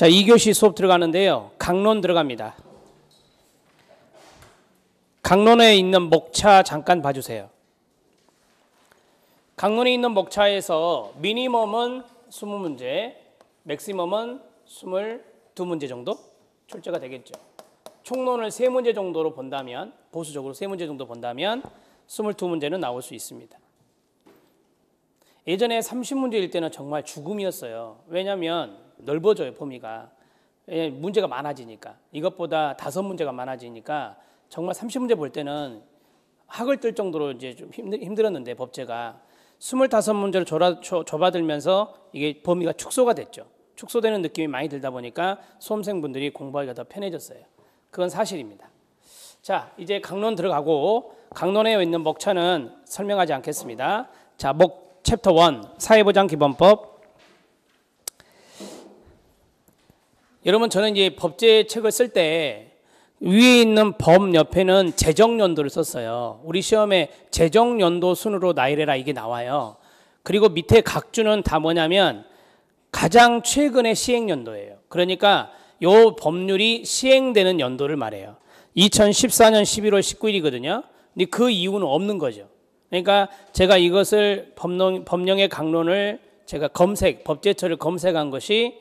자, 2교시 수업 들어가는데요. 강론 들어갑니다. 강론에 있는 목차 잠깐 봐주세요. 강론에 있는 목차에서 미니멈은 20문제, 맥시멈은 22문제 정도 출제가 되겠죠. 총론을 3문제 정도로 본다면, 보수적으로 3문제 정도 본다면 22문제는 나올 수 있습니다. 예전에 30문제일 때는 정말 죽음이었어요. 왜냐하면 넓어져요, 범위가. 문제가 많아지니까. 이것보다 5문제가 많아지니까 정말 30문제 볼 때는 학을 뜰 정도로 이제 좀 힘들었는데 법제가 25문제를 좁아들면서 이게 범위가 축소가 됐죠. 축소되는 느낌이 많이 들다 보니까 수험생분들이 공부하기가 더 편해졌어요. 그건 사실입니다. 자, 이제 강론 들어가고 강론에 있는 목차는 설명하지 않겠습니다. 자, 챕터 1 사회보장 기본법. 여러분, 저는 이제 법제 책을 쓸 때 위에 있는 법 옆에는 재정연도를 썼어요. 우리 시험에 재정연도 순으로 나열해라 이게 나와요. 그리고 밑에 각주는 다 뭐냐면 가장 최근의 시행연도예요. 그러니까 요 법률이 시행되는 연도를 말해요. 2014년 11월 19일이거든요. 근데 그 이유는 없는 거죠. 그러니까 제가 이것을 법령의 강론을 제가 법제처를 검색한 것이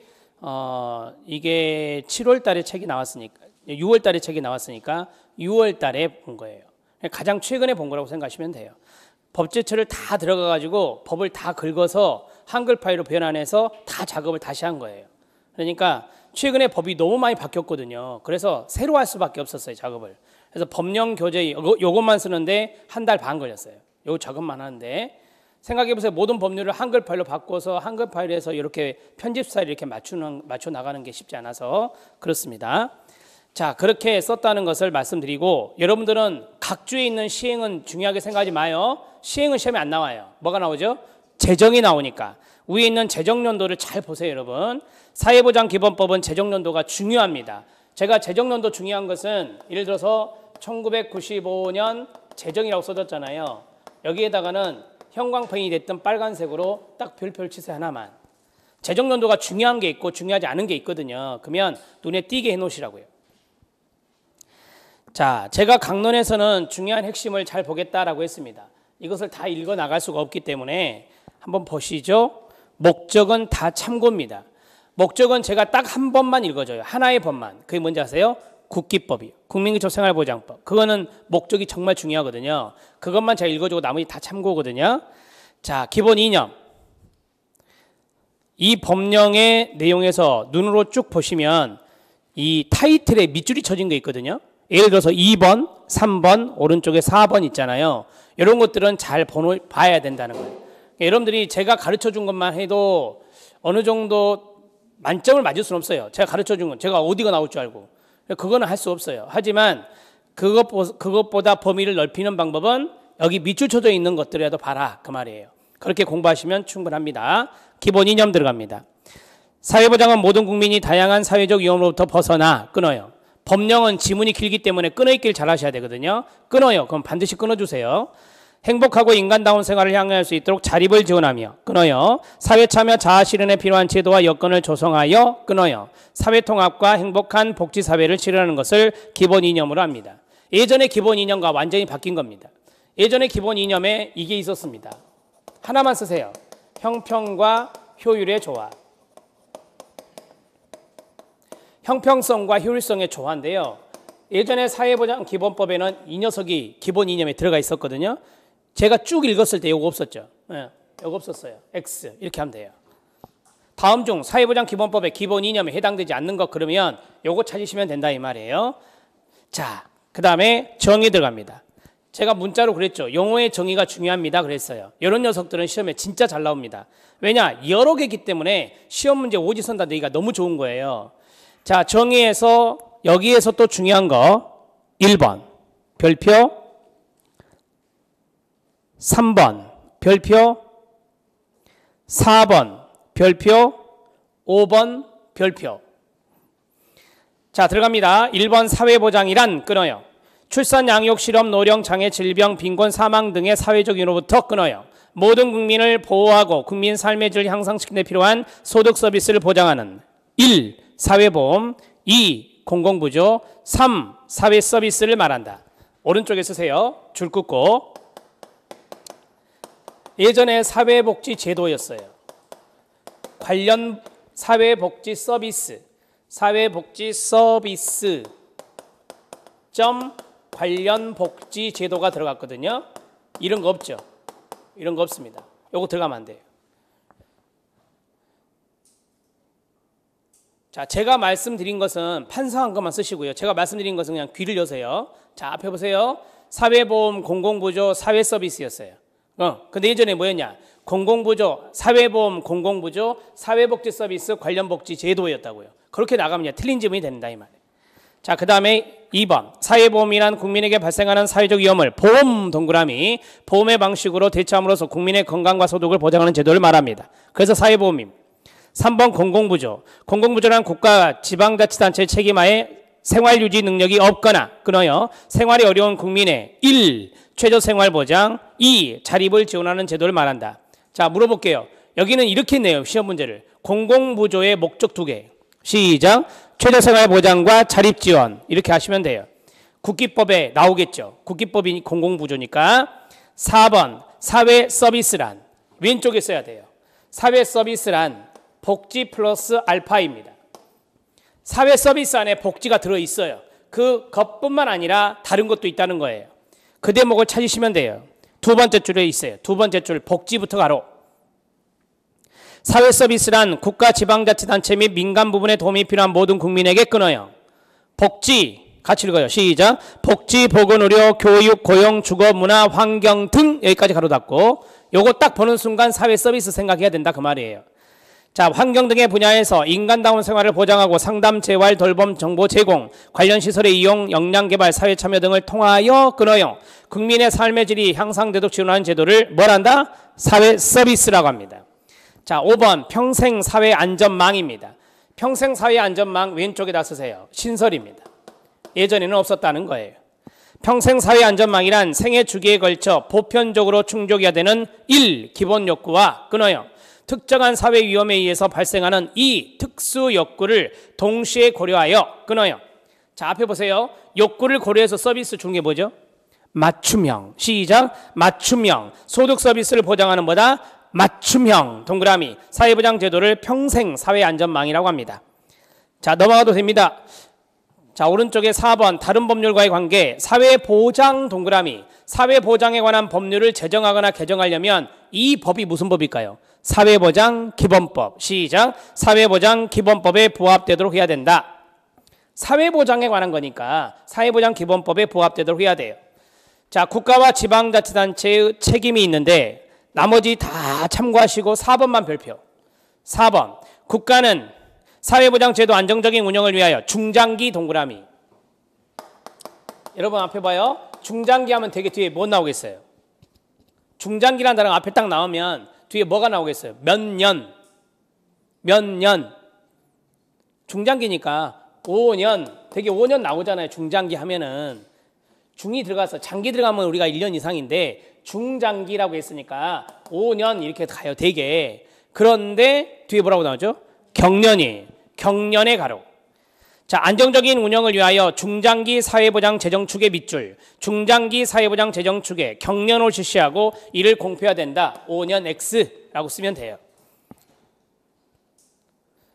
이게 7월 달에 책이 나왔으니까 6월 달에 책이 나왔으니까 6월 달에 본 거예요. 가장 최근에 본 거라고 생각하시면 돼요. 법제처를 다 들어가 가지고 법을 다 긁어서 한글 파일로 변환해서 다 작업을 다시 한 거예요. 그러니까 최근에 법이 너무 많이 바뀌었거든요. 그래서 새로 할 수밖에 없었어요, 작업을. 그래서 법령 교재 요것만 쓰는데 1달 반 걸렸어요. 요 작업만 하는데 생각해보세요. 모든 법률을 한글 파일로 바꿔서 한글 파일에서 이렇게 편집 스타일 이렇게 맞춰 나가는 게 쉽지 않아서 그렇습니다. 자, 그렇게 썼다는 것을 말씀드리고, 여러분들은 각주에 있는 시행은 중요하게 생각하지 마요. 시행은 시험에 안 나와요. 뭐가 나오죠? 재정이 나오니까. 위에 있는 재정연도를 잘 보세요, 여러분. 사회보장기본법은 재정연도가 중요합니다. 제가 재정연도 중요한 것은 예를 들어서 1995년 재정이라고 써졌잖아요. 여기에다가는 형광펜이 됐든 빨간색으로 딱 별표를 치세요, 하나만. 재정연도가 중요한 게 있고 중요하지 않은 게 있거든요. 그러면 눈에 띄게 해놓으시라고요. 자, 제가 강론에서는 중요한 핵심을 잘 보겠다라고 했습니다. 이것을 다 읽어 나갈 수가 없기 때문에 한번 보시죠. 목적은 다 참고입니다. 목적은 제가 딱 한 번만 읽어줘요. 하나의 법만. 그게 뭔지 아세요? 국기법이요. 국민기초생활보장법. 그거는 목적이 정말 중요하거든요. 그것만 제가 읽어주고 나머지 다 참고거든요. 자, 기본 이념. 이 법령의 내용에서 눈으로 쭉 보시면 이 타이틀에 밑줄이 쳐진 게 있거든요. 예를 들어서 2번, 3번, 오른쪽에 4번 있잖아요. 이런 것들은 잘 봐야 된다는 거예요. 여러분들이 제가 가르쳐준 것만 해도 어느 정도 만점을 맞을 수는 없어요. 제가 가르쳐준 건 제가 어디가 나올 줄 알고. 그거는 할 수 없어요. 하지만 그것보다 범위를 넓히는 방법은 여기 밑줄 쳐져 있는 것들이라도 봐라, 그 말이에요. 그렇게 공부하시면 충분합니다. 기본 이념 들어갑니다. 사회보장은 모든 국민이 다양한 사회적 위험으로부터 벗어나 끊어요. 법령은 지문이 길기 때문에 끊어있길 잘 하셔야 되거든요. 끊어요. 그럼 반드시 끊어주세요. 행복하고 인간다운 생활을 향할 수 있도록 자립을 지원하며 끊어요. 사회참여 자아실현에 필요한 제도와 여건을 조성하여 끊어요. 사회통합과 행복한 복지사회를 실현하는 것을 기본 이념으로 합니다. 예전의 기본 이념과 완전히 바뀐 겁니다. 예전의 기본 이념에 이게 있었습니다. 하나만 쓰세요. 형평과 효율의 조화. 형평성과 효율성의 조화인데요. 예전에 사회보장 기본법에는 이 녀석이 기본 이념에 들어가 있었거든요. 제가 쭉 읽었을 때 요거 없었죠. 네, 요거 없었어요. X 이렇게 하면 돼요. 다음 중 사회보장 기본법의 기본 이념에 해당되지 않는 것, 그러면 요거 찾으시면 된다 이 말이에요. 자, 그 다음에 정의 들어갑니다. 제가 문자로 그랬죠. 용어의 정의가 중요합니다 그랬어요. 이런 녀석들은 시험에 진짜 잘 나옵니다. 왜냐? 여러 개이기 때문에 시험 문제 오지선다 내기가 너무 좋은 거예요. 자, 정의에서 여기에서 또 중요한 거 1번 별표, 3번 별표, 4번 별표, 5번 별표. 자, 들어갑니다. 1번 사회보장이란 끊어요. 출산, 양육, 실업, 노령, 장애, 질병, 빈곤, 사망 등의 사회적 위로부터 끊어요. 모든 국민을 보호하고 국민 삶의 질 향상시키는 데 필요한 소득 서비스를 보장하는 1. 사회보험, 2. 공공부조, 3. 사회서비스를 말한다. 오른쪽에 쓰세요. 줄 긋고. 예전에 사회복지제도였어요. 관련 사회복지 서비스, 사회복지 서비스 점 관련 복지 제도가 들어갔거든요. 이런 거 없죠. 이런 거 없습니다. 요거 들어가면 안 돼요. 자, 제가 말씀드린 것은 판사한 것만 쓰시고요. 제가 말씀드린 것은 그냥 귀를 여세요. 자, 앞에 보세요. 사회보험, 공공부조, 사회서비스였어요. 근데 예전에 뭐였냐? 공공부조, 사회보험, 공공부조, 사회복지서비스, 관련복지 제도였다고요. 그렇게 나가면 틀린 지문이 된다 이 말이에요. 자, 그 다음에 2번 사회보험이란 국민에게 발생하는 사회적 위험을 보험 동그라미 보험의 방식으로 대처함으로써 국민의 건강과 소득을 보장하는 제도를 말합니다. 그래서 사회보험입니다. 3번 공공부조, 공공부조란 국가 지방자치단체의 책임하에 생활유지 능력이 없거나 끊어요 생활이 어려운 국민의 1. 최저생활보장, 2. 자립을 지원하는 제도를 말한다. 자, 물어볼게요. 여기는 이렇게 했네요. 시험 문제를. 공공부조의 목적 2개. 시작. 최저생활보장과 자립지원. 이렇게 하시면 돼요. 국기법에 나오겠죠. 국기법이 공공부조니까. 4번 사회서비스란. 왼쪽에 써야 돼요. 사회서비스란 복지 플러스 알파입니다. 사회서비스 안에 복지가 들어있어요. 그 것뿐만 아니라 다른 것도 있다는 거예요. 그 대목을 찾으시면 돼요. 두 번째 줄에 있어요. 두 번째 줄 복지부터 가로. 사회서비스란 국가 지방자치단체 및 민간 부분에 도움이 필요한 모든 국민에게 끊어요. 복지 같이 읽어요. 시작. 복지, 보건의료, 교육, 고용, 주거, 문화, 환경 등 여기까지 가로 닫고 요거 딱 보는 순간 사회서비스 생각해야 된다 그 말이에요. 자, 환경 등의 분야에서 인간다운 생활을 보장하고 상담, 재활, 돌봄, 정보 제공, 관련 시설의 이용, 역량 개발, 사회 참여 등을 통하여 끊어요. 국민의 삶의 질이 향상되도록 지원하는 제도를 뭘 한다? 사회 서비스라고 합니다. 자, 5번 평생 사회 안전망입니다. 평생 사회 안전망 왼쪽에다 쓰세요. 신설입니다. 예전에는 없었다는 거예요. 평생 사회 안전망이란 생애 주기에 걸쳐 보편적으로 충족해야 되는 1. 기본 욕구와 끊어요. 특정한 사회 위험에 의해서 발생하는 2. 특수 욕구를 동시에 고려하여 끊어요. 자, 앞에 보세요. 욕구를 고려해서 서비스 주는 게 뭐죠? 맞춤형. 시작. 맞춤형. 소득 서비스를 보장하는 뭐다? 맞춤형. 동그라미. 사회보장 제도를 평생 사회안전망이라고 합니다. 자, 넘어가도 됩니다. 자, 오른쪽에 4번 다른 법률과의 관계. 사회보장 동그라미. 사회보장에 관한 법률을 제정하거나 개정하려면 이 법이 무슨 법일까요? 사회보장 기본법. 시작. 사회보장 기본법에 부합되도록 해야 된다. 사회보장에 관한 거니까 사회보장 기본법에 부합되도록 해야 돼요. 자, 국가와 지방자치단체의 책임이 있는데 나머지 다 참고하시고 4번만 별표. 4번 국가는 사회보장 제도 안정적인 운영을 위하여 중장기 동그라미. 여러분 앞에 봐요. 중장기 하면 되게 뒤에 뭐 나오겠어요? 중장기라는 단어가 앞에 딱 나오면 뒤에 뭐가 나오겠어요? 몇 년. 중장기니까 5년. 되게 5년 나오잖아요. 중장기 하면은. 중이 들어가서 장기 들어가면 우리가 1년 이상인데 중장기라고 했으니까 5년 이렇게 가요. 되게. 그런데 뒤에 뭐라고 나오죠? 경년의 가로. 자, 안정적인 운영을 위하여 중장기 사회보장 재정축의 밑줄, 중장기 사회보장 재정축에 경년을 실시하고 이를 공표해야 된다. 5년 X라고 쓰면 돼요.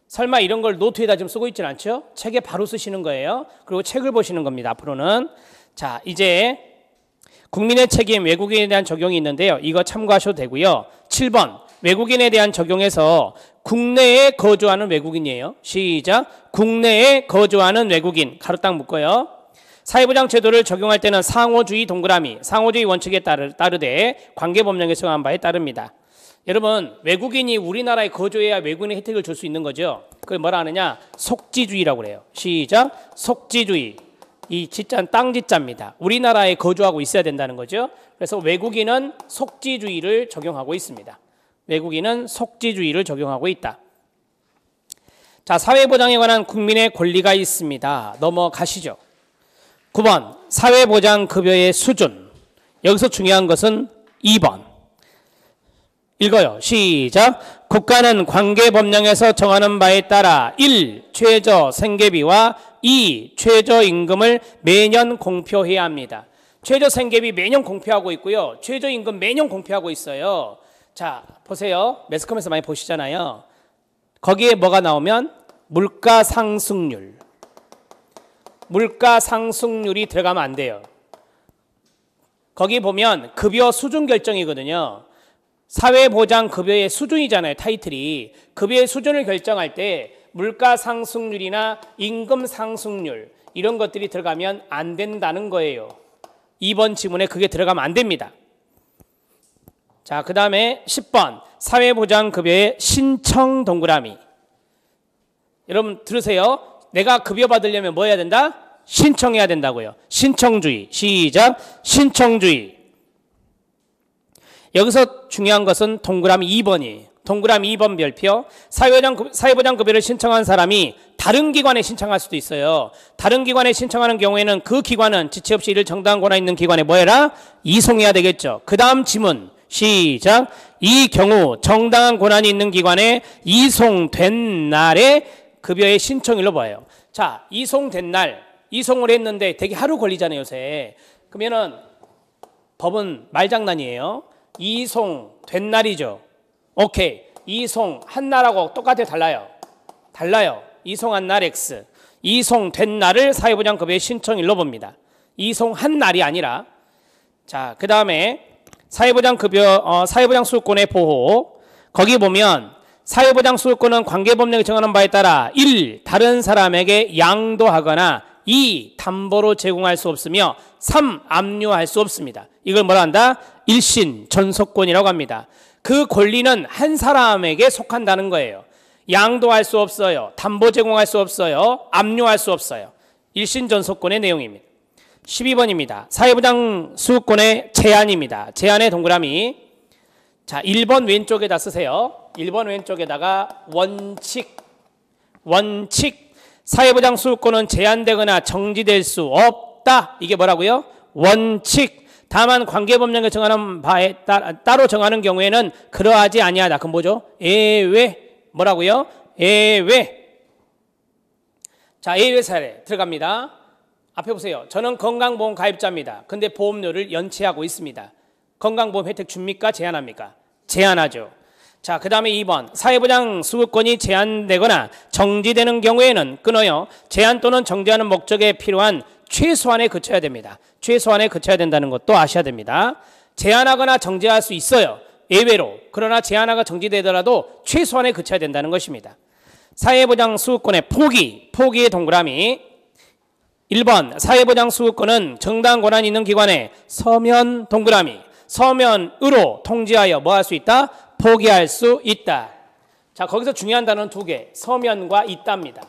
설마 이런 걸 노트에다 좀 쓰고 있진 않죠? 책에 바로 쓰시는 거예요. 그리고 책을 보시는 겁니다. 앞으로는. 자, 이제 국민의 책임 외국인에 대한 적용이 있는데요. 이거 참고하셔도 되고요. 7번 외국인에 대한 적용에서 국내에 거주하는 외국인이에요. 시작. 국내에 거주하는 외국인. 가로 딱 묶어요. 사회보장 제도를 적용할 때는 상호주의 동그라미. 상호주의 원칙에 따르되 관계법령에 정한 바에 따릅니다. 여러분 외국인이 우리나라에 거주해야 외국인의 혜택을 줄 수 있는 거죠. 그걸 뭐라 하느냐? 속지주의라고 그래요. 시작. 속지주의. 이 지자는 땅지자입니다. 우리나라에 거주하고 있어야 된다는 거죠. 그래서 외국인은 속지주의를 적용하고 있습니다. 외국인은 속지주의를 적용하고 있다. 자, 사회보장에 관한 국민의 권리가 있습니다. 넘어가시죠. 9번 사회보장급여의 수준. 여기서 중요한 것은 2번. 읽어요. 시작. 국가는 관계법령에서 정하는 바에 따라 1. 최저 생계비와 2. 최저임금을 매년 공표해야 합니다. 최저생계비 매년 공표하고 있고요. 최저임금 매년 공표하고 있어요. 자, 보세요. 매스컴에서 많이 보시잖아요. 거기에 뭐가 나오면 물가상승률. 물가상승률이 들어가면 안 돼요. 거기 보면 급여 수준 결정이거든요. 사회보장급여의 수준이잖아요. 타이틀이. 급여의 수준을 결정할 때 물가상승률이나 임금상승률 이런 것들이 들어가면 안 된다는 거예요. 2번 지문에 그게 들어가면 안 됩니다. 자, 그 다음에 10번 사회보장급여의 신청 동그라미. 여러분 들으세요. 내가 급여 받으려면 뭐 해야 된다? 신청해야 된다고요. 신청주의. 시작. 신청주의. 여기서 중요한 것은 동그라미 2번이에요. 동그라미 2번 별표. 사회보장급여를 신청한 사람이 다른 기관에 신청할 수도 있어요. 다른 기관에 신청하는 경우에는 그 기관은 지체 없이 이를 정당한 권한 있는 기관에 뭐 해라? 이송해야 되겠죠. 그 다음 지문. 시작. 이 경우 정당한 권한이 있는 기관에 이송된 날에 급여의 신청일로 봐요. 자, 이송된 날. 이송을 했는데 되게 하루 걸리잖아요, 요새. 그러면은 법은 말장난이에요. 이송된 날이죠. 오케이. 이송한 날하고 똑같아요, 달라요? 달라요. 이송한 날 X. 이송된 날을 사회보장급여의 신청일로 봅니다. 이송한 날이 아니라. 자, 그 다음에 사회보장 수급권의 보호. 거기 보면 사회보장 수급권은 관계법령이 정하는 바에 따라 1. 다른 사람에게 양도하거나 2. 담보로 제공할 수 없으며 3. 압류할 수 없습니다. 이걸 뭐라 한다? 일신 전속권이라고 합니다. 그 권리는 한 사람에게 속한다는 거예요. 양도할 수 없어요. 담보 제공할 수 없어요. 압류할 수 없어요. 일신 전속권의 내용입니다. 12번입니다. 사회보장 수급권의 제한입니다. 제한의 동그라미. 자, 1번 왼쪽에다 쓰세요. 1번 왼쪽에다가 원칙. 사회보장 수급권은 제한되거나 정지될 수 없다. 이게 뭐라고요? 원칙. 다만 관계법령에 정하는 바에 따로 정하는 경우에는 그러하지 아니하다. 그럼 뭐죠? 예외. 뭐라고요? 예외. 자, 예외 사례 들어갑니다. 앞에 보세요. 저는 건강보험 가입자입니다. 근데 보험료를 연체하고 있습니다. 건강보험 혜택 줍니까? 제한합니까? 제한하죠. 자, 그 다음에 2번. 사회보장 수급권이 제한되거나 정지되는 경우에는 끊어요. 제한 또는 정지하는 목적에 필요한 최소한에 그쳐야 됩니다. 최소한에 그쳐야 된다는 것도 아셔야 됩니다. 제한하거나 정지할 수 있어요. 예외로. 그러나 제한하거나 정지되더라도 최소한에 그쳐야 된다는 것입니다. 사회보장 수급권의 포기의 동그라미. 1번. 사회보장 수급권은 정당한 권한이 있는 기관에 서면 동그라미. 서면으로 통지하여 뭐 할 수 있다? 포기할 수 있다. 자, 거기서 중요한 단어는 두 개. 서면과 있다입니다.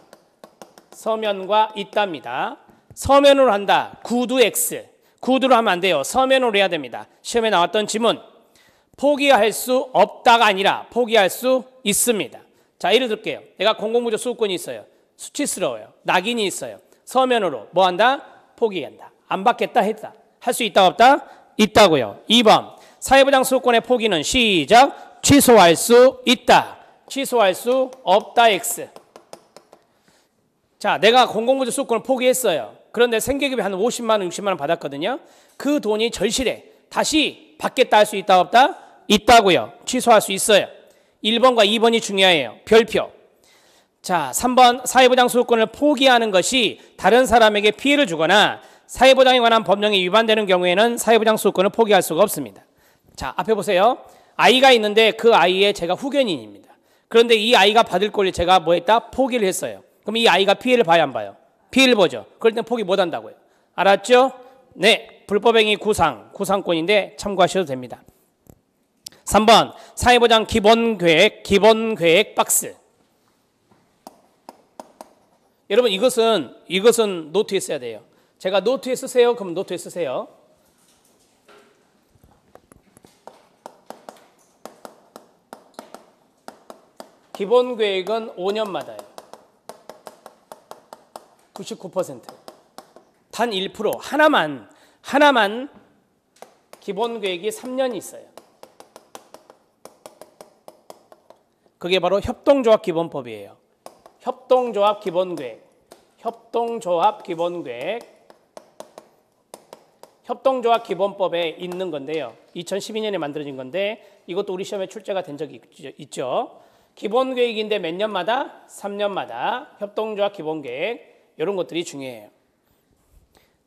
서면과 있다입니다. 서면으로 한다. 구두 X. 구두로 하면 안 돼요. 서면으로 해야 됩니다. 시험에 나왔던 지문. 포기할 수 없다가 아니라 포기할 수 있습니다. 자, 예를 들게요. 내가 공공부조 수급권이 있어요. 수치스러워요. 낙인이 있어요. 서면으로 뭐 한다? 포기한다. 안 받겠다 했다. 할 수 있다 없다? 있다고요. 2번. 사회보장 수급권의 포기는 시작. 취소할 수 있다. 취소할 수 없다 X. 자, 내가 공공부조 수급권을 포기했어요. 그런데 생계급여 한 50만 원, 60만 원 받았거든요. 그 돈이 절실해. 다시 받겠다 할 수 있다 없다? 있다고요. 취소할 수 있어요. 1번과 2번이 중요해요. 별표. 자, 3번. 사회보장 수급권을 포기하는 것이 다른 사람에게 피해를 주거나 사회보장에 관한 법령이 위반되는 경우에는 사회보장 수급권을 포기할 수가 없습니다. 자, 앞에 보세요. 아이가 있는데 그 아이의 제가 후견인입니다. 그런데 이 아이가 받을 권리 제가 뭐 했다? 포기를 했어요. 그럼 이 아이가 피해를 봐야 안 봐요? 피해를 보죠. 그럴 땐 포기 못 한다고요. 알았죠? 네. 불법행위 구상권인데 참고하셔도 됩니다. 3번. 사회보장 기본계획 박스. 여러분 이것은 노트에 써야 돼요. 제가 노트에 쓰세요. 그럼 노트에 쓰세요. 기본계획은 5년마다예요. 99%. 단 1% 하나만 기본계획이 3년이 있어요. 그게 바로 협동조합기본법이에요. 협동조합기본계획. 협동조합기본법에 있는 건데요. 2012년에 만들어진 건데 이것도 우리 시험에 출제가 된 적이 있죠. 기본계획인데 몇 년마다? 3년마다 협동조합 기본계획 이런 것들이 중요해요.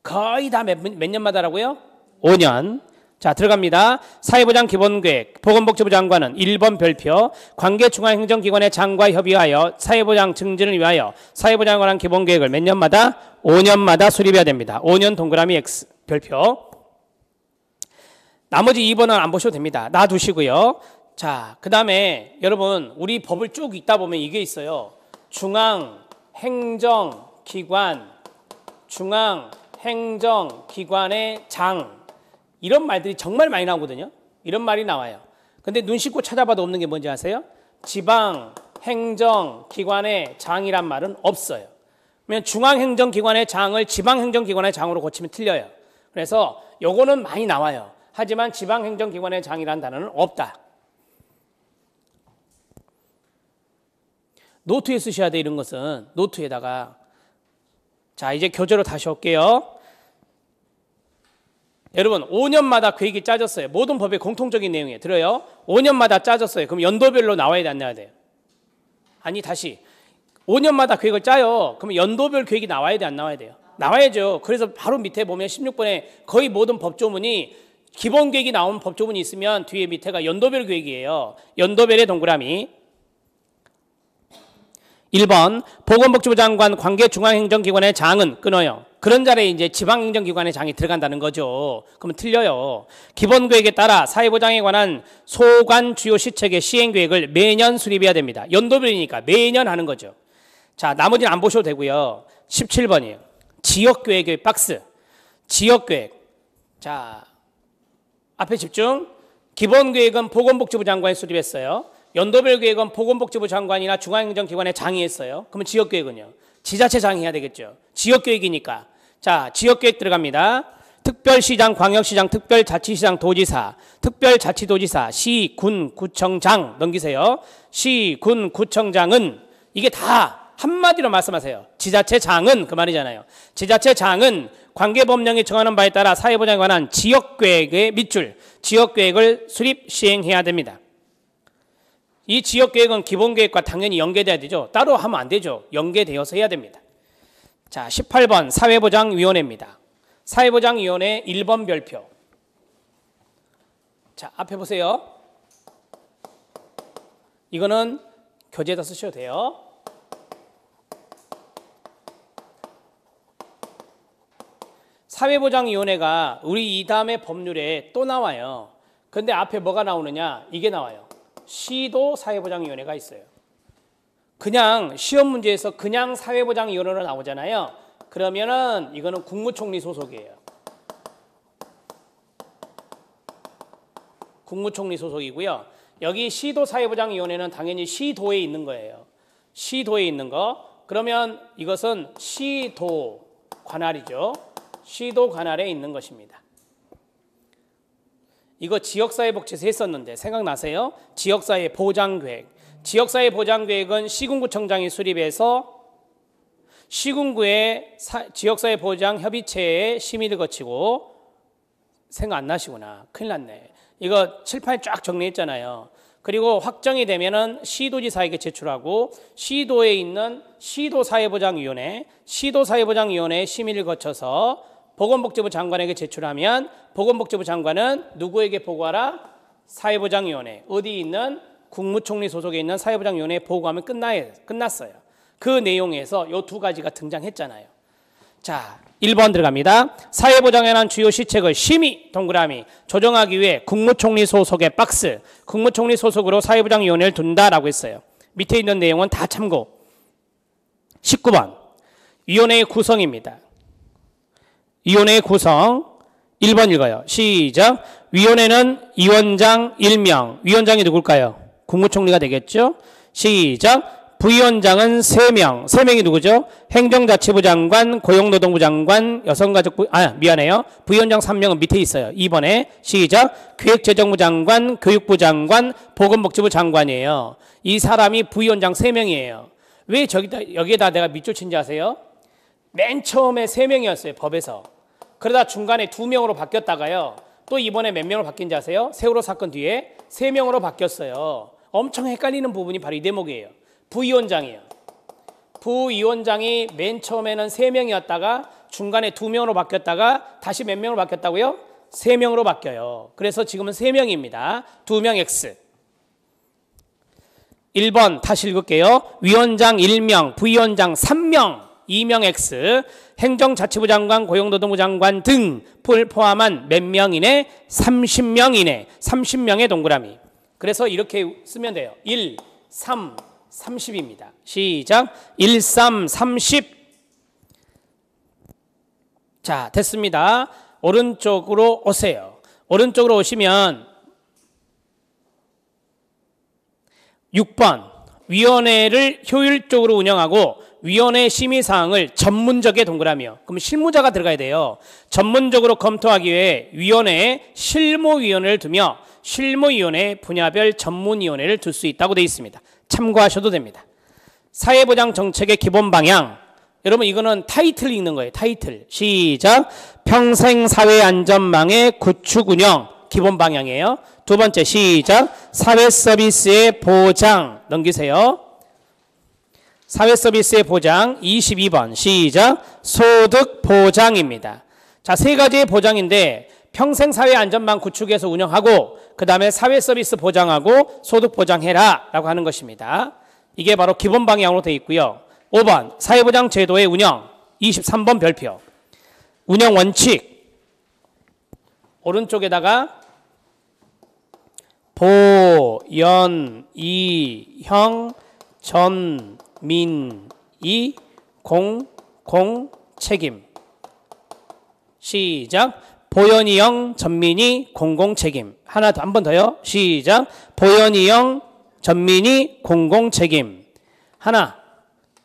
거의 다 몇 년마다라고요? 5년. 자, 들어갑니다. 사회보장 기본계획, 보건복지부 장관은 1번 별표 관계 중앙행정기관의 장과 협의하여 사회보장 증진을 위하여 사회보장에 관한 기본계획을 몇 년마다? 5년마다 수립해야 됩니다. 5년 동그라미 X 별표. 나머지 2번은 안 보셔도 됩니다. 놔두시고요. 자, 그 다음에 여러분 우리 법을 쭉 읽다 보면 이게 있어요. 중앙행정기관의 장 이런 말들이 정말 많이 나오거든요. 이런 말이 나와요. 근데 눈 씻고 찾아봐도 없는 게 뭔지 아세요? 지방행정기관의 장이란 말은 없어요. 그러면 중앙행정기관의 장을 지방행정기관의 장으로 고치면 틀려요. 그래서 요거는 많이 나와요. 하지만 지방행정기관의 장이라는 단어는 없다. 노트에 쓰셔야 돼. 이런 것은 노트에다가. 자, 이제 교재로 다시 올게요. 여러분 5년마다 계획이 짜졌어요. 모든 법의 공통적인 내용이에요. 들어요? 5년마다 짜졌어요. 그럼 연도별로 나와야 돼, 안 나와야 돼요? 아니, 다시 5년마다 계획을 짜요. 그럼 연도별 계획이 나와야 돼, 안 나와야 돼요? 나와야죠. 그래서 바로 밑에 보면 16번에 거의 모든 법조문이 기본 계획이 나온 법조문이 있으면 뒤에 밑에가 연도별 계획이에요. 연도별의 동그라미. 1번 보건복지부 장관 관계 중앙행정기관의 장은 끊어요. 그런 자리에 이제 지방행정기관의 장이 들어간다는 거죠. 그러면 틀려요. 기본계획에 따라 사회보장에 관한 소관 주요 시책의 시행계획을 매년 수립해야 됩니다. 연도별이니까 매년 하는 거죠. 자, 나머지는 안 보셔도 되고요. 17번이에요. 지역계획의 박스. 지역계획. 자, 앞에 집중. 기본계획은 보건복지부 장관이 수립했어요. 연도별 계획은 보건복지부 장관이나 중앙행정기관의 장이 했어요. 그러면 지역계획은요? 지자체장이 해야 되겠죠. 지역계획이니까. 자, 지역계획 들어갑니다. 특별시장, 광역시장, 특별자치시장, 도지사, 특별자치도지사, 시, 군, 구청장 넘기세요. 시, 군, 구청장은 이게 다 한마디로 말씀하세요. 지자체장은 그 말이잖아요. 지자체장은 관계법령이 정하는 바에 따라 사회보장에 관한 지역계획의 밑줄, 지역계획을 수립, 시행해야 됩니다. 이 지역계획은 기본계획과 당연히 연계돼야 되죠. 따로 하면 안 되죠. 연계되어서 해야 됩니다. 자, 18번 사회보장위원회입니다. 사회보장위원회 1번 별표. 자, 앞에 보세요. 이거는 교재에다 쓰셔도 돼요. 사회보장위원회가 우리 이 다음에 법률에 또 나와요. 근데 앞에 뭐가 나오느냐? 이게 나와요. 시도 사회보장위원회가 있어요. 그냥 시험 문제에서 그냥 사회보장위원회로 나오잖아요. 그러면은 이거는 국무총리 소속이에요. 국무총리 소속이고요. 여기 시도 사회보장위원회는 당연히 시도에 있는 거예요. 시도에 있는 거. 그러면 이것은 시도 관할이죠. 시도 관할에 있는 것입니다. 이거 지역사회복지에서 했었는데 생각나세요? 지역사회 보장계획. 지역사회 보장계획은 시군구청장이 수립해서 시군구의 지역사회 보장협의체의 심의를 거치고. 생각 안 나시구나. 큰일 났네. 이거 칠판에 쫙 정리했잖아요. 그리고 확정이 되면은 시도지사에게 제출하고 시도에 있는 시도사회보장위원회, 시도사회보장위원회의 심의를 거쳐서 보건복지부 장관에게 제출하면 보건복지부 장관은 누구에게 보고하라? 사회보장위원회. 어디 있는? 국무총리 소속에 있는 사회보장위원회에 보고하면 끝났어요. 그 내용에서 이 두 가지가 등장했잖아요. 자, 1번 들어갑니다. 사회보장에 관한 주요 시책을 심의 동그라미 조정하기 위해 국무총리 소속의 박스, 국무총리 소속으로 사회보장위원회를 둔다라고 했어요. 밑에 있는 내용은 다 참고. 19번 위원회의 구성입니다. 위원회의 구성 1번 읽어요. 시작. 위원회는 위원장 1명. 위원장이 누굴까요? 국무총리가 되겠죠. 시작. 부위원장은 3명. 3명이 누구죠? 행정자치부 장관, 고용노동부 장관, 여성가족부, 미안해요. 부위원장 3명은 밑에 있어요. 2번에 시작. 기획재정부 장관, 교육부 장관, 보건복지부 장관이에요. 이 사람이 부위원장 3명이에요. 왜 여기에다 내가 밑줄 친지 아세요? 맨 처음에 3명이었어요. 법에서. 그러다 중간에 2명으로 바뀌었다가요. 또 이번에 몇 명으로 바뀐지 아세요? 세월호 사건 뒤에 3명으로 바뀌었어요. 엄청 헷갈리는 부분이 바로 이 대목이에요. 부위원장이에요. 부위원장이 맨 처음에는 3명이었다가 중간에 2명으로 바뀌었다가 다시 몇 명으로 바뀌었다고요? 3명으로 바뀌어요. 그래서 지금은 3명입니다. 2명 X. 1번 다시 읽을게요. 위원장 1명, 부위원장 3명, 2명 X. 행정자치부 장관, 고용노동부 장관 등 포함한 몇 명 이내? 30명 이내. 30명의 동그라미. 그래서 이렇게 쓰면 돼요. 1, 3, 30입니다. 시작. 1, 3, 30. 자, 됐습니다. 오른쪽으로 오세요. 오른쪽으로 오시면 6번. 위원회를 효율적으로 운영하고 위원회 심의사항을 전문적의 동그라미요. 그럼 실무자가 들어가야 돼요. 전문적으로 검토하기 위해 위원회에 실무위원회를 두며 실무위원회 분야별 전문위원회를 둘 수 있다고 되어 있습니다. 참고하셔도 됩니다. 사회보장 정책의 기본 방향. 여러분 이거는 타이틀 읽는 거예요. 타이틀. 시작. 평생사회안전망의 구축 운영. 기본 방향이에요. 두 번째 시작. 사회서비스의 보장. 넘기세요. 사회서비스의 보장. 22번 시작. 소득보장입니다. 자, 세 가지의 보장인데 평생사회안전망 구축해서 운영하고 그 다음에 사회서비스 보장하고 소득보장해라 라고 하는 것입니다. 이게 바로 기본 방향으로 되어 있고요. 5번 사회보장 제도의 운영. 23번 별표. 운영 원칙. 오른쪽에다가 보, 연, 이, 형, 전, 민, 이, 공, 책임. 시작. 보현이형, 전민이, 공공책임. 하나 더, 한 번 더요. 시작. 보현이형, 전민이, 공공책임. 하나,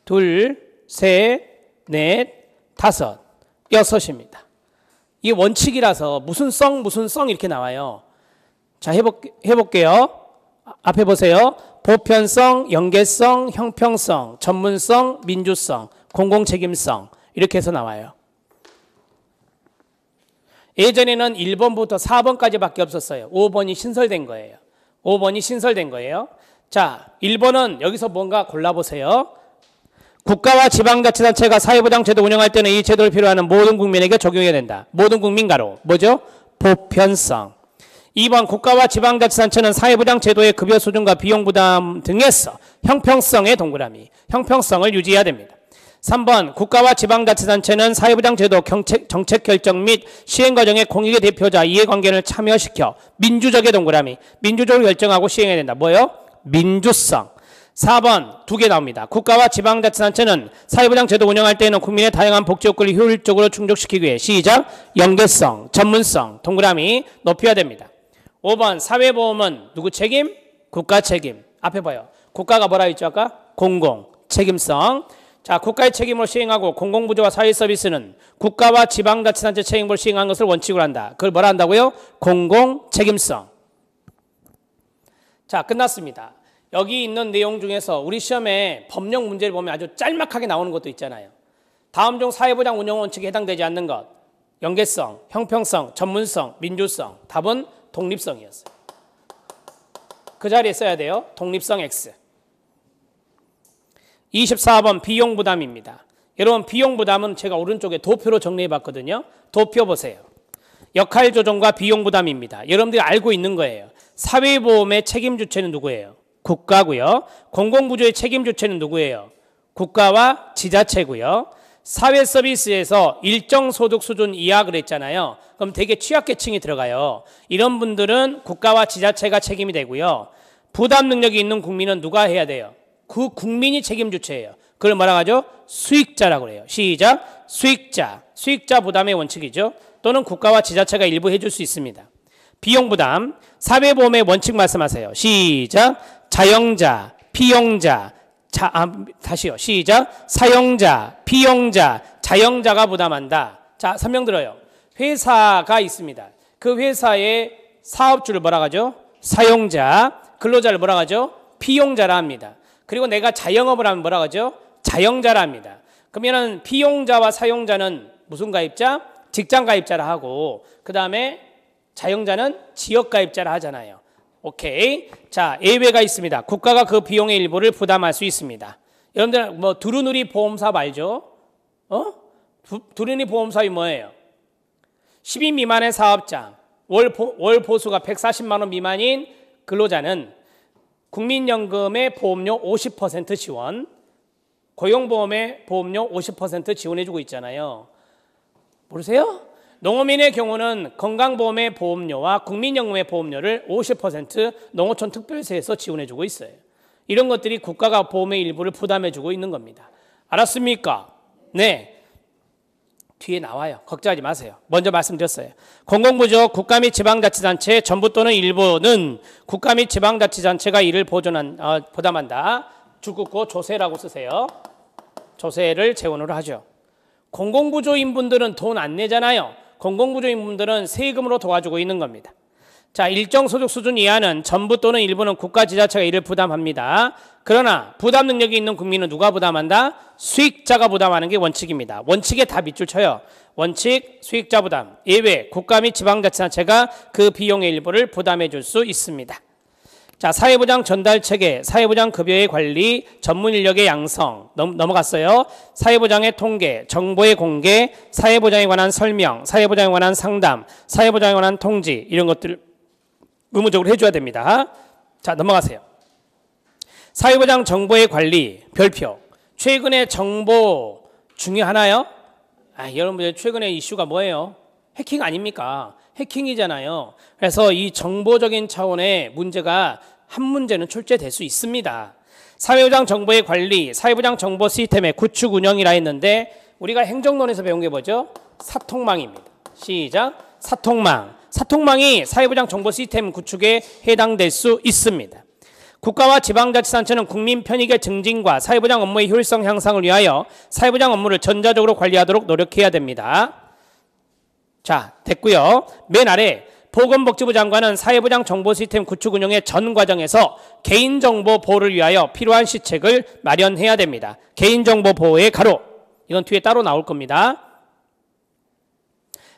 둘, 셋, 넷, 다섯, 여섯입니다. 이게 원칙이라서 무슨 성 이렇게 나와요. 자, 해볼게요. 앞에 보세요. 보편성, 연계성, 형평성, 전문성, 민주성, 공공책임성 이렇게 해서 나와요. 예전에는 1번부터 4번까지밖에 없었어요. 5번이 신설된 거예요. 5번이 신설된 거예요. 자, 1번은 여기서 뭔가 골라보세요. 국가와 지방자치단체가 사회보장제도 운영할 때는 이 제도를 필요하는 모든 국민에게 적용해야 된다. 모든 국민가로. 뭐죠? 보편성. 2번 국가와 지방자치단체는 사회보장제도의 급여 수준과 비용부담 등에서 형평성의 동그라미. 형평성을 유지해야 됩니다. 3번 국가와 지방자치단체는 사회보장제도 정책 결정 및 시행과정의 공익의 대표자 이해관계를 참여시켜 민주적의 동그라미. 민주적으로 결정하고 시행해야 된다. 뭐요? 민주성. 4번 두 개 나옵니다. 국가와 지방자치단체는 사회보장제도 운영할 때에는 국민의 다양한 복지요건을 효율적으로 충족시키기 위해 시작. 연계성, 전문성, 동그라미 높여야 됩니다. 5번 사회보험은 누구 책임? 국가 책임. 앞에 봐요. 국가가 뭐라 했죠 아까? 공공, 책임성. 자, 국가의 책임을 시행하고 공공부조와 사회서비스는 국가와 지방자치단체 책임을 시행한 것을 원칙으로 한다. 그걸 뭐라 한다고요? 공공, 책임성. 자, 끝났습니다. 여기 있는 내용 중에서 우리 시험에 법령 문제를 보면 아주 짤막하게 나오는 것도 있잖아요. 다음 중 사회보장 운영 원칙에 해당되지 않는 것. 연계성, 형평성, 전문성, 민주성. 답은 독립성이었어요. 그 자리에 써야 돼요. 독립성 X. 24번 비용부담입니다. 여러분 비용부담은 제가 오른쪽에 도표로 정리해 봤거든요. 도표 보세요. 역할조정과 비용부담입니다. 여러분들이 알고 있는 거예요. 사회보험의 책임 주체는 누구예요? 국가고요. 공공부조의 책임 주체는 누구예요? 국가와 지자체고요. 사회서비스에서 일정 소득 수준 이하 그랬잖아요. 그럼 되게 취약계층이 들어가요. 이런 분들은 국가와 지자체가 책임이 되고요. 부담 능력이 있는 국민은 누가 해야 돼요? 그 국민이 책임 주체예요. 그걸 뭐라고 하죠? 수익자라고 해요. 시작. 수익자. 수익자 부담의 원칙이죠. 또는 국가와 지자체가 일부 해줄 수 있습니다. 비용부담. 사회보험의 원칙 말씀하세요. 시작. 자영자, 피용자, 다시요. 시작. 사용자, 비용자, 자영자가 부담한다. 자, 설명 들어요. 회사가 있습니다. 그 회사의 사업주를 뭐라 하죠? 사용자, 근로자를 뭐라 하죠? 비용자라 합니다. 그리고 내가 자영업을 하면 뭐라 하죠? 자영자라 합니다. 그러면은 비용자와 사용자는 무슨 가입자? 직장 가입자라 하고, 그 다음에 자영자는 지역 가입자라 하잖아요. 오케이. 자, 예외가 있습니다. 국가가 그 비용의 일부를 부담할 수 있습니다. 여러분들 뭐 두루누리 보험사업 알죠? 두루누리 보험사업이 뭐예요? 10인 미만의 사업자, 월 보수가 140만 원 미만인 근로자는 국민연금의 보험료 50% 지원, 고용보험의 보험료 50% 지원해주고 있잖아요. 모르세요? 농어민의 경우는 건강보험의 보험료와 국민연금의 보험료를 50% 농어촌 특별세에서 지원해주고 있어요. 이런 것들이 국가가 보험의 일부를 부담해주고 있는 겁니다. 알았습니까? 네. 뒤에 나와요. 걱정하지 마세요. 먼저 말씀드렸어요. 공공부조 국가 및 지방자치단체 전부 또는 일부는 국가 및 지방자치단체가 이를 부담한다. 줄긋고 조세라고 쓰세요. 조세를 재원으로 하죠. 공공부조인 분들은 돈 안 내잖아요. 공공부조인 분들은 세금으로 도와주고 있는 겁니다. 자, 일정 소득 수준 이하는 전부 또는 일부는 국가 지자체가 이를 부담합니다. 그러나 부담 능력이 있는 국민은 누가 부담한다? 수익자가 부담하는 게 원칙입니다. 원칙에 다 밑줄 쳐요. 원칙, 수익자 부담, 예외, 국가 및 지방자치단체가 그 비용의 일부를 부담해 줄 수 있습니다. 자, 사회보장 전달 체계, 사회보장 급여의 관리, 전문 인력의 양성 넘어갔어요. 사회보장의 통계, 정보의 공개, 사회보장에 관한 설명, 사회보장에 관한 상담, 사회보장에 관한 통지 이런 것들 의무적으로 해줘야 됩니다. 자, 넘어가세요. 사회보장 정보의 관리, 별표. 최근에 정보 중요하나요? 여러분들 최근에 이슈가 뭐예요? 해킹 아닙니까? 해킹이잖아요. 그래서 이 정보적인 차원의 문제가 한 문제는 출제될 수 있습니다. 사회보장 정보의 관리, 사회보장 정보 시스템의 구축 운영이라 했는데 우리가 행정론에서 배운 게 뭐죠? 사통망입니다. 시작. 사통망. 사통망이 사회보장 정보 시스템 구축에 해당될 수 있습니다. 국가와 지방자치단체는 국민 편익의 증진과 사회보장 업무의 효율성 향상을 위하여 사회보장 업무를 전자적으로 관리하도록 노력해야 됩니다. 자, 됐고요. 맨 아래 보건복지부 장관은 사회보장 정보 시스템 구축 운영의 전 과정에서 개인정보 보호를 위하여 필요한 시책을 마련해야 됩니다. 개인정보 보호의 가로. 이건 뒤에 따로 나올 겁니다.